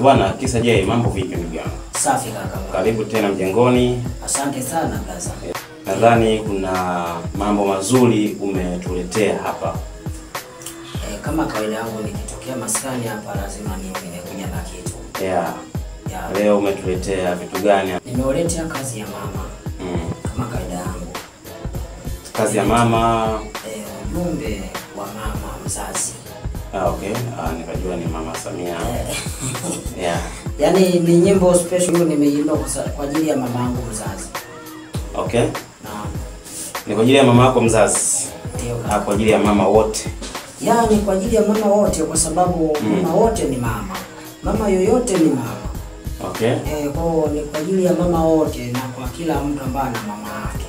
Bwana Kisa J, mambo vipi ndugu yangu? Safi kaka. Karibu tena mjengoni. Asante sana kaza. Nadhani kuna mambo mazuri umetuletea hapa. Kama kawaida yangu nikitokea maskani hapa lazima nimekuja na kitu. Yeah. Leo umetuletea vitu gani? Nimewaletea kazi ya mama. Kama kawaida yangu. Kazi ya mama, ujumbe wa mama mzazi. Okay. Nikajua ni Mama Samia. Yeah. Yaani ni nyimbo special nimeimba kwa ajili ya mamangu mzazi. Okay. Naam. Ni kwa ajili ya mama yako mzazi. Ndio. Kwa ajili ya mama wote. Yaani kwa ajili ya mama wote kwa sababu mama wote ni mama. Mama yoyote ni mama. Okay. Kwa ni kwa ajili ya mama wote na kwa kila mtu ambaye ana mama yake.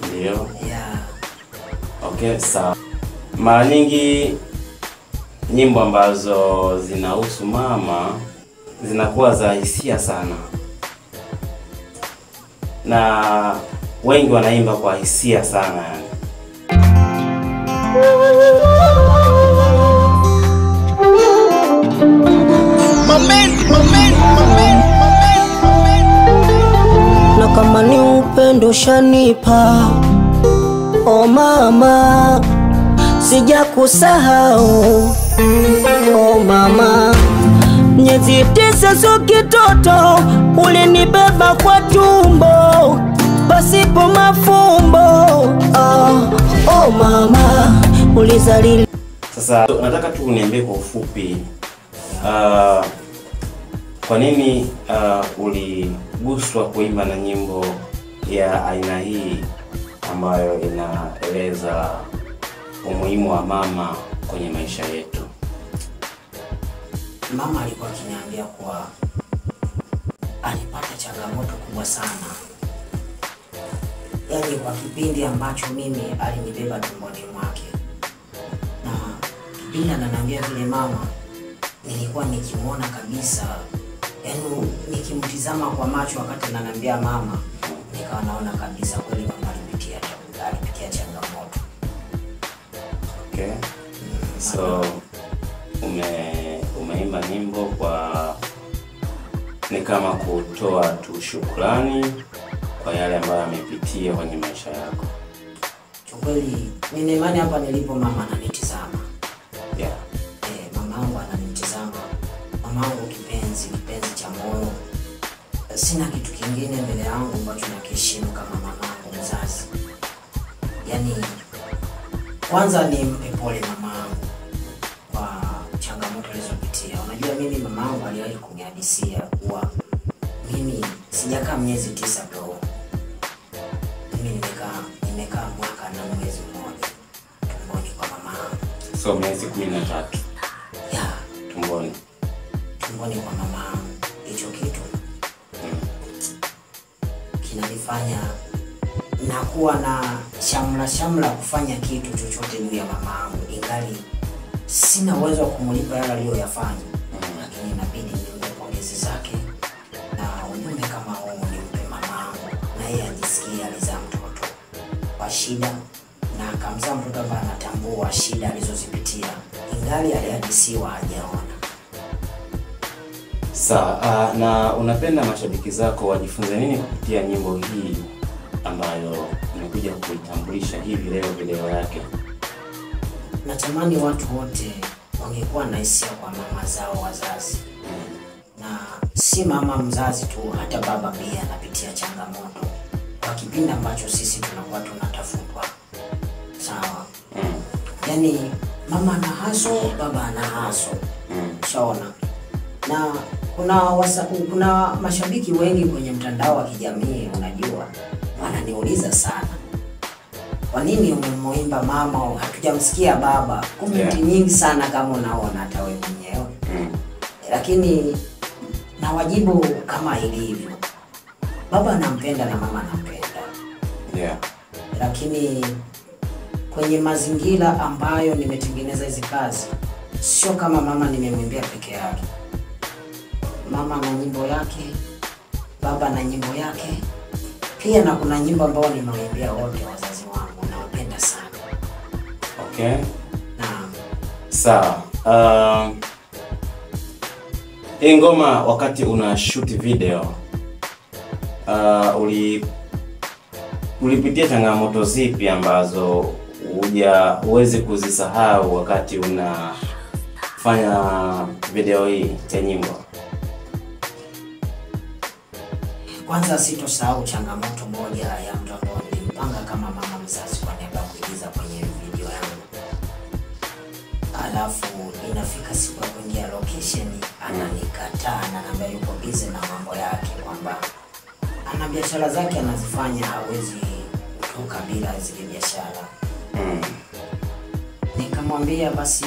Ndio. Yeah. Okay, sawa. Mara nyingi nyimbo ambazo zinahusu mama zinakuwa za hisia sana. Na wengi wanaimba kwa hisia sana yani. Na kama ni upendo shanipa, oh mama, sija kusahau. Oh mama, miezi 9 so kitoto, ulinibeba kwa tumbo pasipo mafumbo. Oh mama, ulizalili. Sasa nataka tu uniambie kwa ufupi kwa nini uliguswa kuimba na nyimbo ya aina hii ambayo inaeleza umuhimu wa mama kwenye maisha yetu? Mama alikuwa akiniambia kuwa alipata changamoto kubwa sana. Yaani kwa kipindi ambacho mimi alinibeba tumboni mwake. Na kipindi ananiambia vile mama, nilikuwa nikimwona kabisa, yaani nikimtizama kwa macho wakati ananiambia mama, nikawa naona kabisa kweli mama alipitia changamoto. Okay. So umeimba nyimbo kwa ni kama kutoa tu shukrani kwa yale ambayo amepitia kwenye maisha yako. Kweli nina imani hapa nilipo mama ananitazama. Yeah. Mamangu ananitazama. Mamangu kipenzi cha moyo. Sina kitu kingine mbele yangu ambacho nakiheshimu kama mamangu mzazi. Yaani kwanza nimpe pole mamangu kwa changamoto alizopitia. Unajua mimi mamangu aliwahi kunihadisia kuwa mimi sijakaa miezi 9 tu. Mimi nimekaa mwaka na mwezi mmoja tumboni kwa mamangu. So miezi 13. Yeah, Tumboni kwa mamangu. Hicho kitu kinanifanya nakuwa na shamla kufanya kitu chochote juu ya mamangu, ingali sina uwezo wa kumlipa yale aliyoyafanya. Lakini inabidi nimpe pongezi zake na ujumbe kama huo nimpe mamangu, na yeye ajisikie alizaa mtoto kwa shida na akamzaa mtoto ambaye anatambua shida alizozipitia, ingali alihadisiwa hajaona. Sawa, na unapenda mashabiki zako wajifunze nini kupitia nyimbo hii ambayo nimekuja kuitambulisha hivi leo video yake? Natamani watu wote wangekuwa na hisia kwa mama zao wazazi. Na si mama mzazi tu, hata baba pia anapitia changamoto kwa kipindi ambacho sisi tunakuwa tunatafutwa. Sawa. Yaani mama ana haso, baba ana haso. Shaona. Na kuna mashabiki wengi kwenye mtandao wa kijamii, unajua, wananiuliza sana, kwa nini umemwimba mama hatujamsikia baba? Comment nyingi sana kama unaona hata wewe mwenyewe. Lakini na wajibu kama ilivyo. Baba anampenda na mama anampenda. Yeah. Lakini kwenye mazingira ambayo nimetengeneza hizi kazi, sio kama mama nimemwimbia peke yake. Mama na nyimbo yake, baba na nyimbo yake. Pia na kuna nyimbo ambao nimewaimbia wote wazazi wangu na wapenda sana. Okay. Naam. Sawa. Hii ngoma wakati una shoot video ulipitia changamoto zipi ambazo huwezi kuzisahau wakati unafanya video hii ya nyimbo? Kwanza sitosahau changamoto moja ya mtu ambaye nilimpanga kama mama mzazi kwa niaba ya kuigiza kwenye video yangu. Alafu inafika siku ya kuingia location ananikataa, ananiambia yuko busy na mambo yake, kwamba ana biashara zake anazifanya, hawezi kutoka bila zile biashara. Nikamwambia basi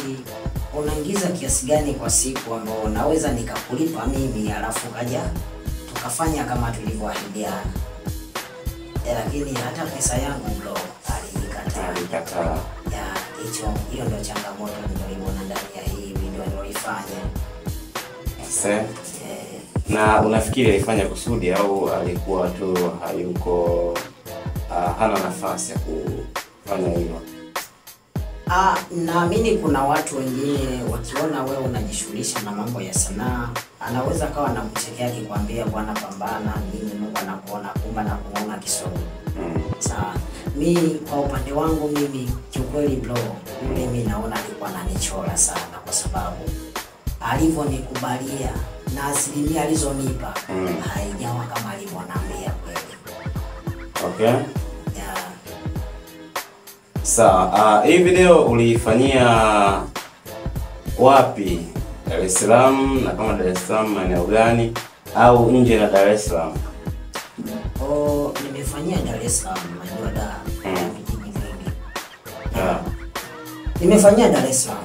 unaingiza kiasi gani kwa siku ambao naweza nikakulipa mimi, alafu kaja tukafanya kama tulivyoahidiana. Lakini hata pesa yangu bro alikataa. Hiyo ndio changamoto niliyoona ndani ya hii video niliyoifanya. Na unafikiri alifanya kusudi au alikuwa tu hayuko hana nafasi ya kufanya hivyo? Naamini kuna watu wengine wakiona wewe unajishughulisha na mambo ya sanaa, anaweza kawa anakuchekea akikwambia bwana pambana, nini Mungu anakuona, kumba na kuona kisogo. Sawa. Mimi kwa upande wangu mimi kiukweli bro, mimi naona alikuwa ananichora sana, kwa sababu alivyonikubalia na asilimia alizonipa haijawa kama alivyoniambia kweli. Okay. Sawa, hii video uliifanyia wapi? Dar es Salaam, na kama Dar es Salaam maeneo gani, au nje na Dar es Salaam? Nimefanyia Dar es Salaam, najua Dar. Nimefanyia Dar es Salaam.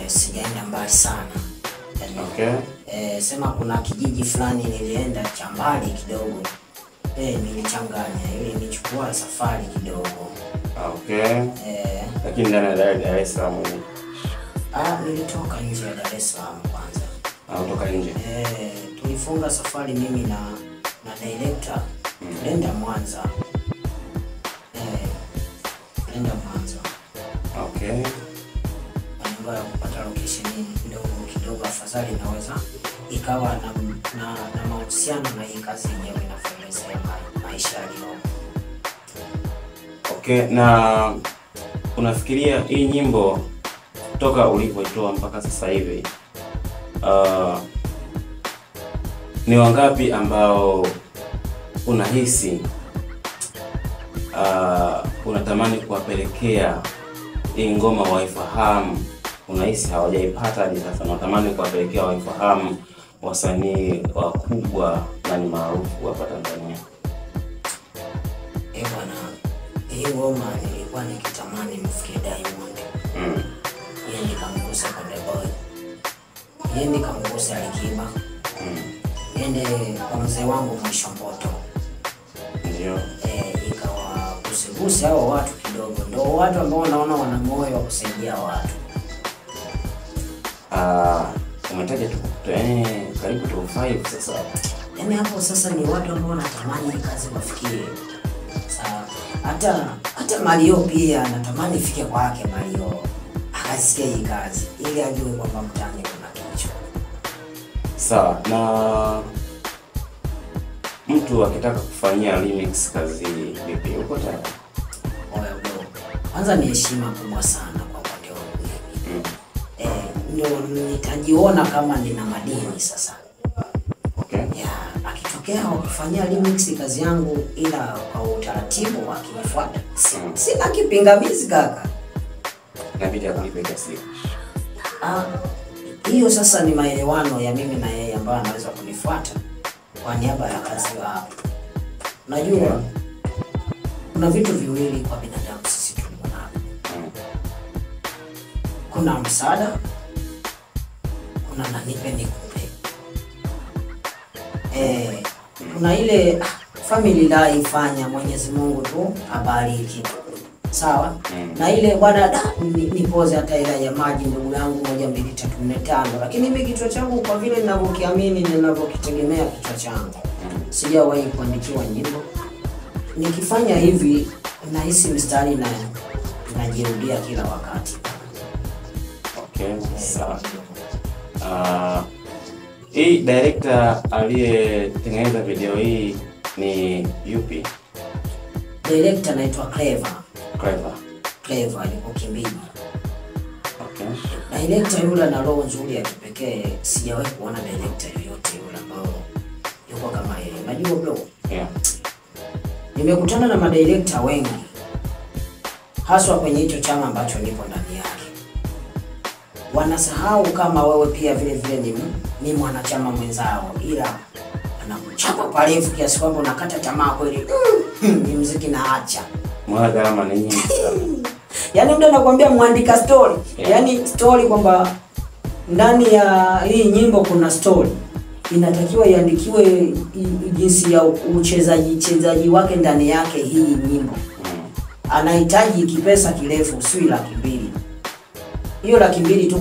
Sijaenda mbali sana. Okay. Sema kuna kijiji fulani nilienda cha mbali kidogo. Nilichanganya, ile nilichukua safari kidogo. Okay. Lakini ndani ya Dar es Salaam nilitoka nje ya Dar es Salaam kwanza. Kutoka nje? Tulifunga safari mimi na director. Tulienda Mwanza. Tulienda Mwanza. Okay. Baada ya kupata location kidogo afadhali naweza ikawa na mahusiano na hii kazi yenyewe inaelezea maisha yao. Okay, na unafikiria hii nyimbo toka ulipoitoa mpaka sasa hivi ni wangapi ambao unahisi unatamani kuwapelekea hii ngoma waifahamu, unahisi hawajaipata hadi sasa, unatamani kuwapelekea waifahamu wasanii wakubwa na ni maarufu hapa Tanzania? Bwana, hii ngoma nilikuwa nikitamani mfikie Diamond. Yeye nikamgusa Konde Boy. Yeye nikamgusa Alikiba. Ende kwa mzee wangu Mwisho Mpoto. Ndio. Ikawa kusigusa hao watu kidogo. Ndio watu ambao naona wana moyo wa kusaidia watu. Umetaja tu karibu top 5 sasa. Hapo sasa ni watu ambao wanatamani kazi wafikie. Sawa. Hata Mario pia natamani ifike kwake Mario. Akasikia hii kazi ili ajue kwamba mtani kuna kicho. Sawa, na mtu akitaka kufanyia remix kazi vipi, uko tayari? Kwanza ni heshima kubwa sana kwa upande wangu. Ndio nitajiona kama nina madini sasa. Okay. Akitokea kufanyia remix kazi yangu ila kwa utaratibu wakinifuata, sina kipingamizi kaka. Inabidi akulipe kiasi. Hiyo sasa ni maelewano ya mimi na yeye ambaye anaweza kunifuata kwa niaba ya kazi hapo. Unajua kuna vitu viwili kwa binadamu sisi tunaona. Kuna msaada, kuna nanipe nikupe. Kuna ile family life fanya Mwenyezi Mungu tu abariki. Sawa? Na ile bwana nipoze hata ile ya maji ndugu yangu 1 2 3 4 5, lakini mimi kichwa changu kwa vile ninavyokiamini na ninavyokitegemea kichwa changu sijawahi kuandikiwa nyimbo. Nikifanya hivi nahisi mstari na najirudia kila wakati. Okay, sawa. Hii director aliyetengeneza video hii ni yupi? Director anaitwa Clever. Clever yuko Kimbiji. Okay. Director yule ana roho nzuri ya kipekee. Sijawahi kuona director yoyote yule ambao yuko kama yeye. Unajua bro? Yeah. Nimekutana na madirector wengi, haswa kwenye hicho chama ambacho nipo ndani yake. Wanasahau kama wewe pia vile vile ni mwanachama mwenzao, ila anakuchapa parefu kiasi kwamba unakata tamaa kweli. Ni muziki naacha. Mwana gharama ni nyingi sana. Yaani mtu anakuambia muandika story. Yeah. Yaani story kwamba ndani ya hii nyimbo kuna story. Inatakiwa iandikiwe jinsi ya uchezaji wake ndani yake hii nyimbo. Anahitaji kipesa kirefu, sio 200,000. Hiyo 200,000 tu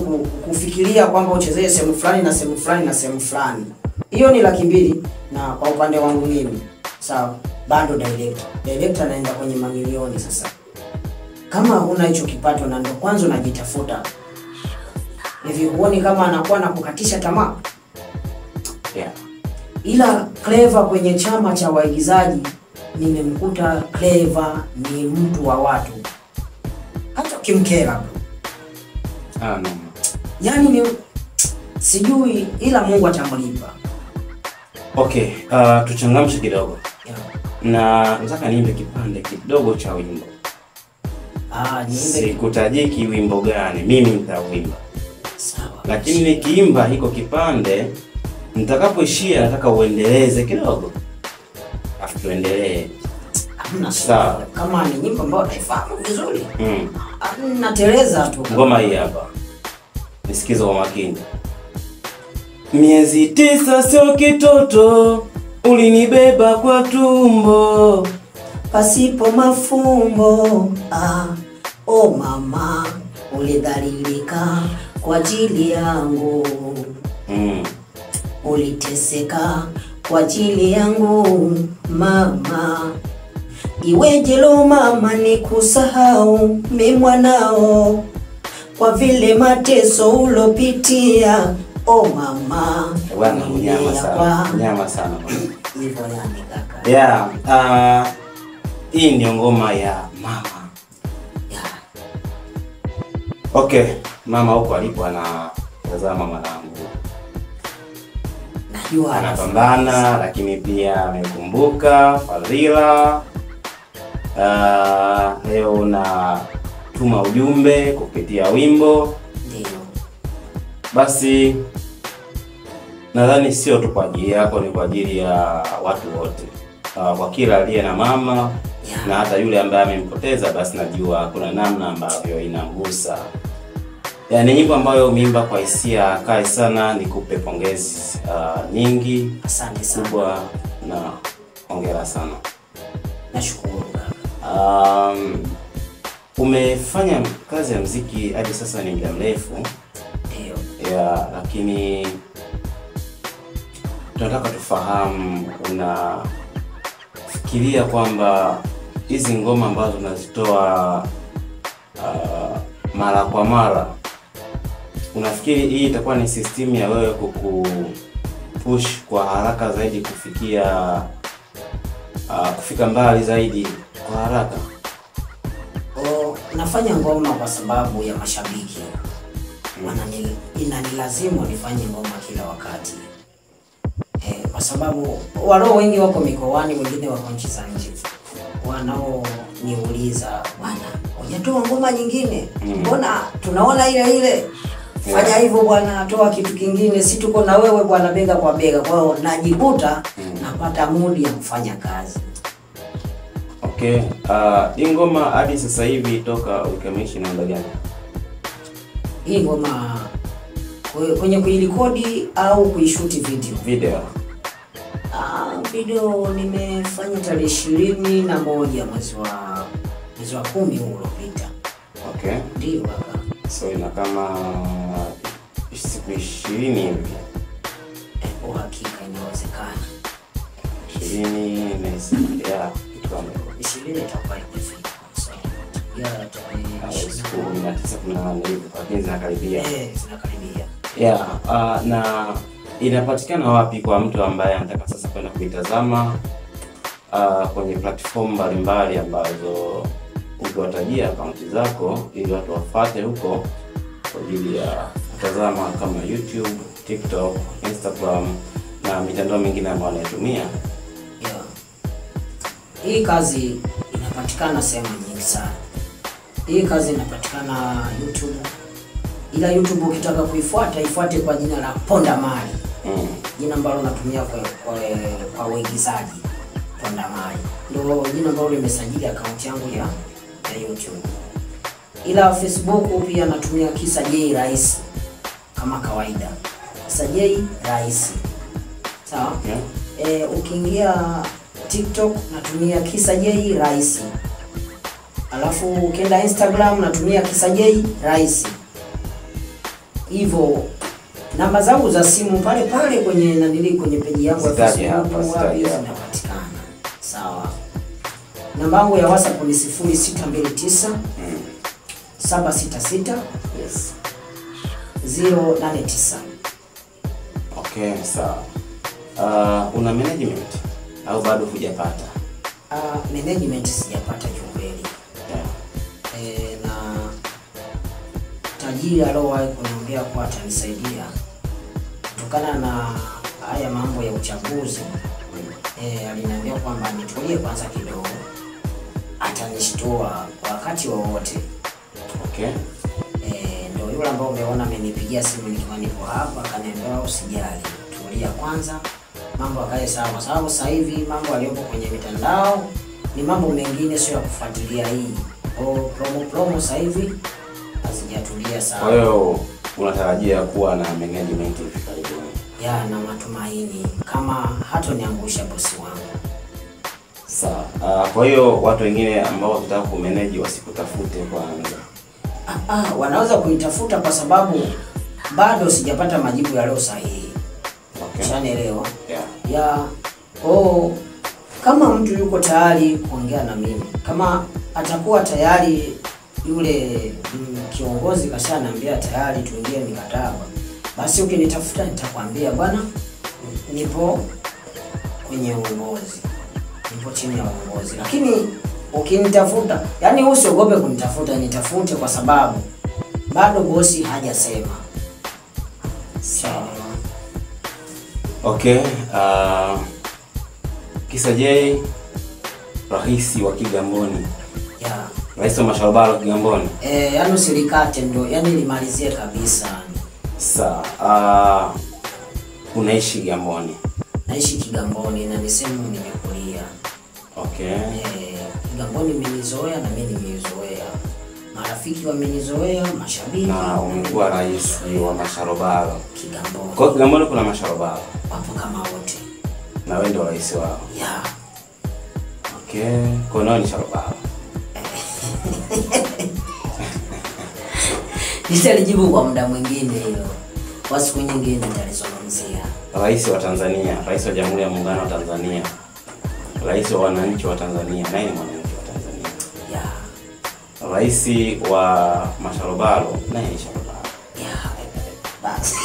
kufikiria kwamba uchezee sehemu fulani na sehemu fulani na sehemu fulani. Hiyo ni 200,000 na kwa upande wangu mimi. Sawa, bado director anaenda kwenye mamilioni sasa. Kama huna hicho kipato na ndo kwanza unajitafuta, hivi huoni kama anakuwa na kukatisha tamaa? Yeah. Ila Clever kwenye chama cha waigizaji nimemkuta Clever ni mtu wa watu. Hata kimkera. No. Yaani ni sijui, ila Mungu atamlipa. Okay, tuchangamshe kidogo. Yeah. Na nataka niimbe kipande kidogo cha wimbo. Niimbe. Sikutajiki wimbo gani, mimi nitauimba. Sawa. Lakini nikiimba hiko kipande, nitakapoishia nataka uendeleze kidogo. Afu tuendelee. Hamna sawa. Kama ni nyimbo ambayo naifahamu vizuri. Nateleza tu. Ngoma hii hapa. Nisikize kwa makini. Miezi 9 sio kitoto, ulinibeba kwa tumbo pasipo mafumbo. Oh mama, ulidhalilika kwa ajili yangu. Uliteseka kwa ajili yangu mama. Iweje lo mama nikusahau mimi mwanao, kwa vile mateso ulopitia. Oh mama, bwana nyama sana hivyo yani kaka. Yeah, hii ndio ngoma ya mama. Yeah. Okay, mama huko alipo anatazama mwanangu. Najua anapambana lakini pia amekumbuka fadhila. Leo na tuma ujumbe kupitia wimbo. Ndio. Basi nadhani sio tu kwa ajili yako, ni kwa ajili ya watu wote. Kwa kila aliye na mama. Yeah. Na hata yule ambaye amempoteza, basi najua kuna namna ambavyo inamgusa. Ni nyimbo ambayo umeimba kwa hisia kali sana. Nikupe pongezi nyingi. Asante sana. Kubwa na hongera sana. Nashukuru. Umefanya kazi ya muziki hadi sasa ni muda mrefu. Ndio. Yeah, lakini tunataka tufahamu, unafikiria kwamba hizi ngoma ambazo unazitoa mara kwa mara, unafikiri hii itakuwa ni system ya wewe kukupush kwa haraka zaidi kufika mbali zaidi kwa haraka? Nafanya ngoma kwa sababu ya mashabiki. Inanilazimu nifanye ngoma kila wakati. Kwa sababu walio wengi wako mikoani, wengine wako nchi za nje. Wanaoniuliza, bwana, hujatoa ngoma nyingine? Mbona tunaona ile ile? Fanya hivyo bwana, toa kitu kingine, si tuko na wewe bwana, bega kwa bega. Kwa hiyo najikuta napata mudi ya kufanya kazi. Okay, hii ngoma hadi sasa hivi toka ukamilishe na muda gani? Hii ngoma kwenye kuirekodi au kuishuti video? Video nimefanya tarehe 21 mwezi wa 10 uliopita. Okay. Ndio kaka. So ina kama siku 20 hivi. Uhakika inawezekana. 20 na ya kitu kama 20 itakuwa ikifika. Ya siku 19 hivi, lakini zinakaribia. Zinakaribia. Yeah, na inapatikana wapi kwa mtu ambaye anataka sasa kwenda kuitazama kwenye platform mbalimbali ambazo ukiwatajia akaunti zako ili watu wafuate huko kwa ajili ya kutazama kama YouTube, TikTok, Instagram na mitandao mingine ambayo wanatumia? Yeah. Hii kazi inapatikana sehemu nyingi sana. Hii kazi inapatikana YouTube. Ila YouTube ukitaka kuifuata, ifuate kwa jina la Ponda Mali. Jina ambalo natumia kwa uigizaji. Ponda Mali. Ndio jina ambalo nimesajili akaunti yangu ya YouTube. Ila Facebook pia natumia Kisa J Rais kama kawaida. Kisa J Rais. Sawa? Ukiingia TikTok natumia Kisa J Rais. Alafu ukienda Instagram natumia Kisa J Rais. Hivyo namba zangu za simu pale kwenye peji yangu ya Facebook zinapatikana. Sawa. Namba yangu ya WhatsApp ni 0629 766 089. Okay, sawa. Una management au bado hujapata? Management sijapata kweli. Na tajiri alowahi kuniambia kwa atanisaidia kutokana na haya mambo ya uchaguzi. Aliniambia kwamba nitulie kwanza kidogo, atanishtua wakati wowote. Okay. Ndio yule ambao umeona amenipigia simu nikiwa nipo hapa, akaniambia usijali, tulia kwanza, mambo yakae sawa. Sababu sasa hivi mambo yaliyopo kwenye mitandao ni mambo mengine, sio ya kufuatilia hii. Promo sasa hivi hazijatulia sawa. Kwa hiyo unatarajia kuwa na management hivi karibuni? Ya, na matumaini kama hatoniangusha bosi wangu. Sawa. Kwa hiyo watu wengine ambao wanataka kumanage wasikutafute kwanza. Wanaweza kuitafuta kwa sababu bado sijapata majibu ya leo sahihi. Okay. Shanielewa? Yeah. Kama mtu yuko tayari kuongea na mimi, kama atakuwa tayari yule kiongozi kashaniambia tayari tuingie mikataba, basi ukinitafuta nitakwambia bwana, nipo kwenye uongozi, nipo chini ya uongozi. Lakini ukinitafuta, yani usiogope kunitafuta, nitafute kwa sababu bado bosi hajasema. Sawa. Okay, Kisa J Rais wa Kigamboni. Yeah. Rais wa Masharobalo Kigamboni. Yani usilikate ndo, yani limalizie kabisa. Sawa. Unaishi Kigamboni? Naishi Kigamboni na nisemu nimekulia. Okay. Kigamboni nimenizoea na mimi nimeizoea. Marafiki wamenizoea, mashabiki. Na umekuwa rais wa Masharobalo Kigamboni. Kwa Kigamboni kuna Masharobalo Wapo kama wote. na wewe ndio rais wao? Yeah. Okay. Kwa nini Masharobalo? Nitalijibu kwa muda mwingine hilo. Kwa siku nyingine nitalizungumzia. Rais wa Tanzania, rais wa Jamhuri ya Muungano wa Tanzania, rais wa wananchi wa Tanzania, nani ni mwananchi wa Tanzania? Yeah. Rais wa Masharobalo, nani ni Masharobalo? Yeah. Basi.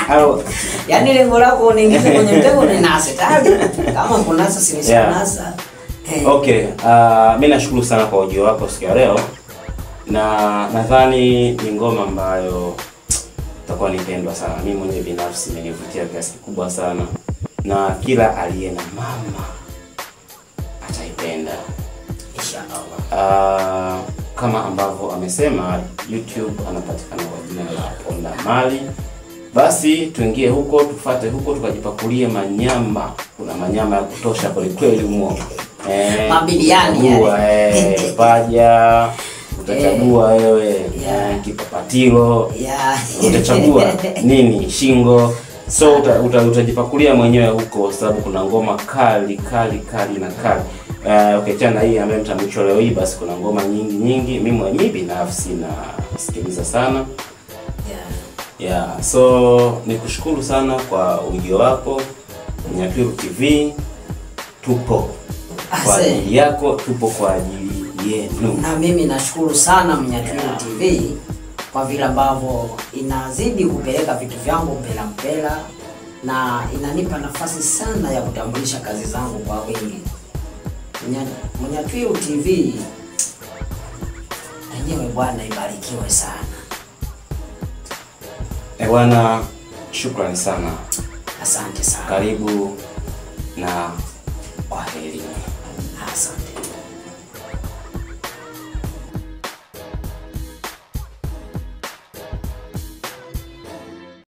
Hao, yani lengo lako unaingiza kwenye mtego ni nasa tayari. Kama kunasa si nasa. Okay, mimi nashukuru sana kwa ujio wako siku ya leo. Na nadhani ni ngoma ambayo itakuwa nipendwa sana. Mimi mwenyewe binafsi imenivutia kiasi kikubwa sana. Na kila aliye na mama ataipenda. Inshallah. Kama ambavyo amesema YouTube anapatikana kwa jina la Ponda Mali. Basi tuingie huko, tufuate huko, tukajipakulie manyama. Kuna manyama ya kutosha kweli kweli humo. Mabiliani yale. Paja, utachagua wewe, kipapatilo. Utachagua nini? Shingo. So utajipakulia mwenyewe huko sababu kuna ngoma kali na kali. Ukiachana hii ambayo mtamcho leo hii, basi kuna ngoma nyingi. Mimi binafsi na sikiliza sana. So nikushukuru sana kwa ujio wako. Mnyaturu TV tupo kwa ajili yako, tupo kwa ajili yenu. Na mimi nashukuru sana Mnyaturu TV kwa vile ambavyo inazidi kupeleka vitu vyangu mpela na inanipa nafasi sana ya kutambulisha kazi zangu kwa wengi. Mnyatwiru TV yenyewe bwana ibarikiwe sana. Bwana, shukrani sana. Asante sana. Karibu na kwaheri.